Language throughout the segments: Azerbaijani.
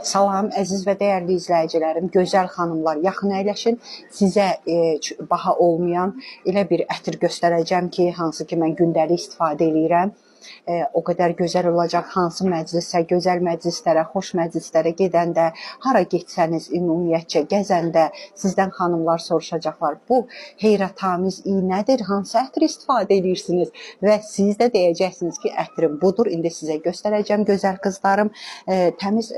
Salam, əziz və dəyərli izləyicilərim, gözəl xanımlar, yaxın əyləşin. Sizə baha olmayan elə bir ətir göstərəcəm ki, hansı ki mən gündəlik istifadə edirəm. O qədər gözəl olacaq, hansı məclisə, gözəl məclislərə, xoş məclislərə gedəndə, hara getsəniz, ümumiyyətcə gəzəndə sizdən xanımlar soruşacaqlar. Bu heyrətamiz iy nədir? Hansı ətri istifadə edirsiniz? Və siz də deyəcəksiniz ki, ətrim budur. İndi sizə göstərəcəm, gözəl qızlarım. Təmiz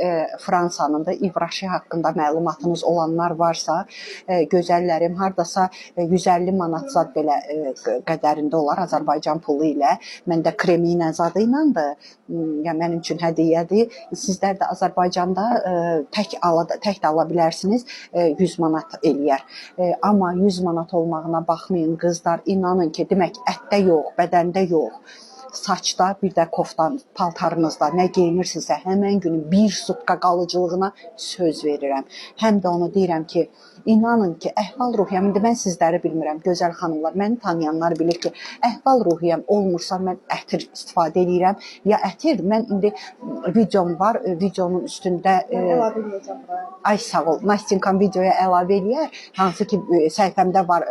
Fransanın da İvraşi haqqında məlumatınız olanlar varsa, gözəllərim, hardasa 150 manat zad belə qədərində olar Azərbaycan pulu ilə. Məndə kremi ilə zadı iləndir, yəni mənim üçün hədiyyədir. Sizlər də Azərbaycanda tək də ala bilərsiniz, 100 manat eləyər. Amma 100 manat olmağına baxmayın qızlar, inanın ki, demək ətdə yox, bədəndə yox. Saçda, bir də koftan, paltarınızda nə geyinirsinizsə, həmən günün bir sutka qalıcılığına söz verirəm. Həm də onu deyirəm ki, inanın ki, əhval-ruhiyyəm, indi mən sizləri bilmirəm, gözəl xanımlar, məni tanıyanlar bilir ki, əhval-ruhiyyəm olmursa, mən ətir istifadə edirəm. Ya ətir, mən indi videom var, videonun üstündə... Əlavə edəcəm bura. Ay, sağ ol, Nastinkam videoya əlavə eləyər, hansı ki, səhifəmdə var,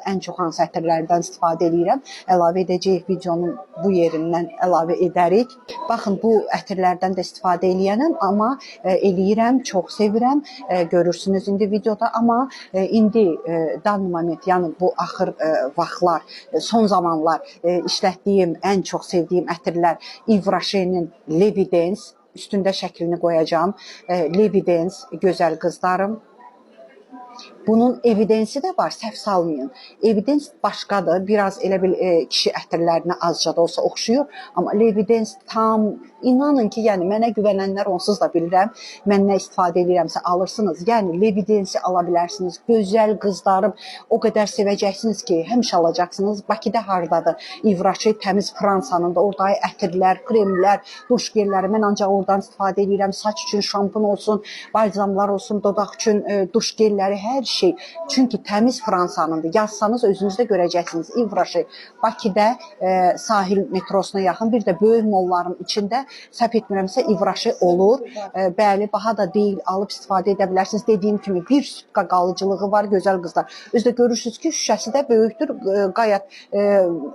ən çox hansı ətirlərdən istifadə edirəm, əlavə edəcəyik videonun bu yerindən əlavə edərik. Baxın, bu ətirlərdən də istifadə eləyənəm, amma eləyirəm, çox sevirəm, görürsünüz indi videoda, amma indi dan moment, yəni bu axır vaxtlar, son zamanlar işlətdiyim, ən çox sevdiyim ətirlər İvraşenin Levidens, üstündə şəklini qoyacağım, Levidens, gözəl qızlarım. Bunun evidensi də var, səhv salmayın. Evidens başqadır, biraz elə bil kişi ətirlərinə azca da olsa oxşuyur. Amma Levidens tam, inanın ki, yəni mənə güvənənlər onsuz da bilirəm. Mən nə istifadə edirəmsə alırsınız. Yəni Levidensi ala bilərsiniz. Gözəl qızlarım, o qədər sevəcəksiniz ki, həmişə alacaqsınız. Bakıda hardadır? İvraşi, təmiz Fransanın da orada ətirlər, kremlər, duş gelləri. Mən ancaq oradan istifadə edirəm. Saç üçün şampun olsun, balzamlar olsun, dodaq üçün duş gelləri, hər şey. Çünki təmiz Fransanındır. Yazsanız özünüzdə görəcəksiniz. İvraşi Bakıda sahil metrosuna yaxın, bir də böyük molların içində, səhv etmirəmsə, İvraşi olur. Bəli, baha da deyil, alıb istifadə edə bilərsiniz. Dediyim kimi bir sutka qalıcılığı var, gözəl qızlar. Özdə görürsünüz ki, şüşəsi də böyükdür, qayət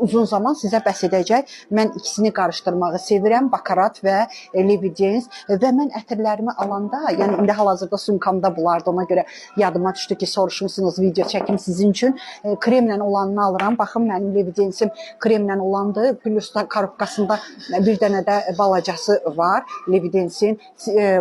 uzun zaman sizə bəs edəcək. Mən ikisini qarışdırmağı sevirəm, bakarat və Levidens. Və mən ətirlərimi alanda, yəni indi hal-hazırda sumkamda bulardı, ona görə yadıma düşdü ki, soruşmuşsunuz, video çəkim sizin üçün. Kremlə olanını alıram. Baxın, mənim Levidensim kremlə olandır. Plus da korobkasında bir dənə də balacası var Levidensin.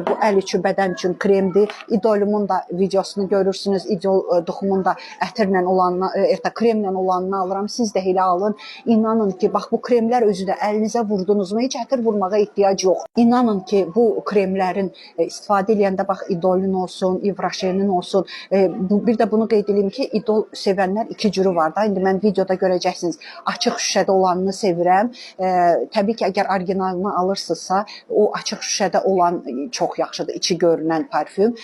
Bu əl üçün, bədən üçün kremdir. İdolumun da videosunu görürsünüz. İdol duxumun da ətirlə olanını, kremlə olanını alıram. Siz də elə alın. İnanın ki, bax bu kremlər özü də əlinizə vurdunuzmu, heç ətir vurmağa ehtiyac yox. İnanın ki, bu kremlərin istifadə edəndə bax İdolun olsun, İvraşenin olsun. Bir də bunu qeyd edeyim ki, İdol sevənlər iki cürü var da. İndi mən videoda görəcəksiniz. Açıq şüşədə olanını sevirəm. Təbii ki, əgər orijinalını alırsınızsa, o açıq şüşədə olan çox yaxşıdır. İçi görünən parfüm.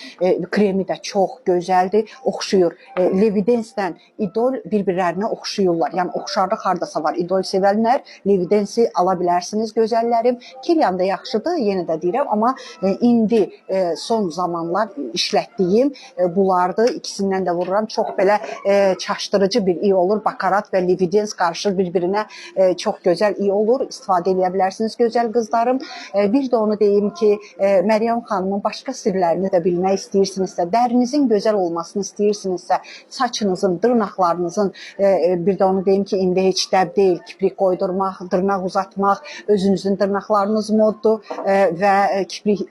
Kremi də çox gözəldir. Oxşuyur. Levidenslə İdol bir-birlərinə oxşuyurlar. Yəni, oxşarlıq hardasa var. İdol sevənlər Levidensi ala bilərsiniz, gözəllərim. Kilian da yaxşıdır, yenə də deyirəm. Amma indi son zamanlar işlətdiyim bunlardır. İkisindən də vururam. Çox belə çaşdırıcı bir iyi olur. Bakarat və Levidens qarışır bir-birinə. Çox gözəl iyi olur. İstifadə edə bilərsiniz, gözəl qızlarım. Bir də onu deyim ki, Məryəm xanımın başqa sirlərini də bilmək istəyirsinizsə, dərinizin gözəl olmasını istəyirsinizsə, saçınızın, dırnaqlarınızın, bir də onu deyim ki, indi heç dəb deyil, kiprik qoydurmaq, dırnaq uzatmaq, özünüzün dırnaqlarınız moddur və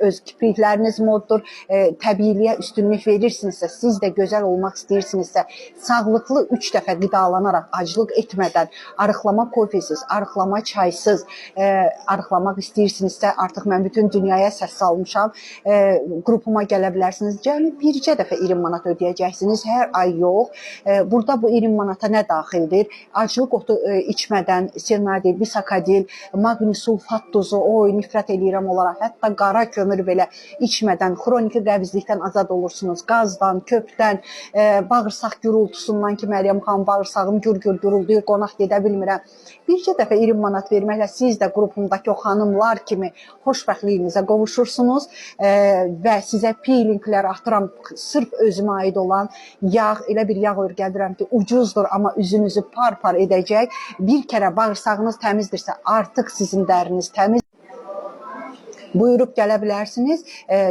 öz kiprikləriniz moddur. Təbiiliyə üstünlük verirsinizsə, siz də gözəl olmaq istəyirsinizsə, sağlıqlı 3 dəfə qidalanaraq, aclıq etmədən, arıqlama kofesiz, arıqlama çaysız arıqlamaq istəyirsinizsə, artıq mən bütün dünyaya səs salmışam, qrupuma gələ bilərsiniz. Cəmi bircə dəfə 20 manat ödəyəcəksiniz, hər ay yox. Burada bu 20 manata nə daxildir? Aclıq otu içmədən, senadil, bisakadil, magni sulfat dozu, nifrət eləyirəm olaraq, hətta qara kömür belə içmədən, xroniki qəbizlikdən azad olursunuz, qazdan, köpdən, bağırsaq gürültüsündən ki, Məryəm xanım bağırsağım gür-gür gurulduyur, qonaq gedə bilmirəm. Bircə dəfə 20 manat verməklə siz də qrupumdakı o xanımlar kimi xoşbəxtliyinizə qovuşursunuz və sizə peelinglər atıram, sırf özümə aid olan yağ, elə bir yağ örgədirəm ki, ucuzdur, amma üzünüzü par-par edəcək. Bir kərə bağırsağınız təmizdirsə, artıq sizin dəriniz təmiz. Buyurub gələ bilərsiniz.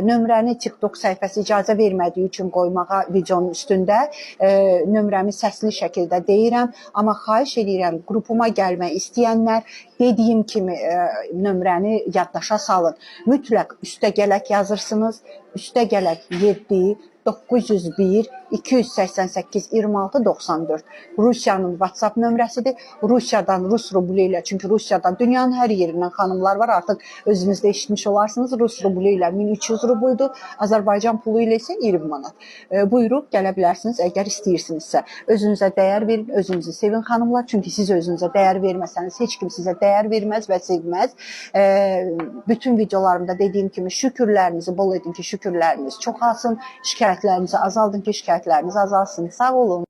Nömrəni TikTok səhifəsi icazə vermədiyi üçün qoymağa videonun üstündə nömrəmi səsli şəkildə deyirəm. Amma xahiş edirəm, qrupuma gəlmək istəyənlər dediyim kimi nömrəni yaddaşa salın. Mütləq üstə gələk yazırsınız. Üstə gələk 7 901 288 26 94. Rusiyanın WhatsApp nömrəsidir. Rusiyadan Rus rubli ilə, çünki Rusiyadan dünyanın hər yerindən xanımlar var. Artıq özünüzdə eşitmiş olarsınız. Rus rubli ilə 1300 rubuldur. Azərbaycan pulu ilə isə 20 manat. Buyurub gələ bilərsiniz, əgər istəyirsinizsə. Özünüzə dəyər verin, özünüzü sevin xanımlar. Çünki siz özünüzə dəyər verməsəniz, heç kim sizə dəyər verməz və sevməz. Bütün videolarımda dediyim kimi şükürlərinizi bol edin ki, şükürləriniz çoxalsın. Şikayətlərinizi azaldın ki, şikayətləriniz azalsın. Sağ olun.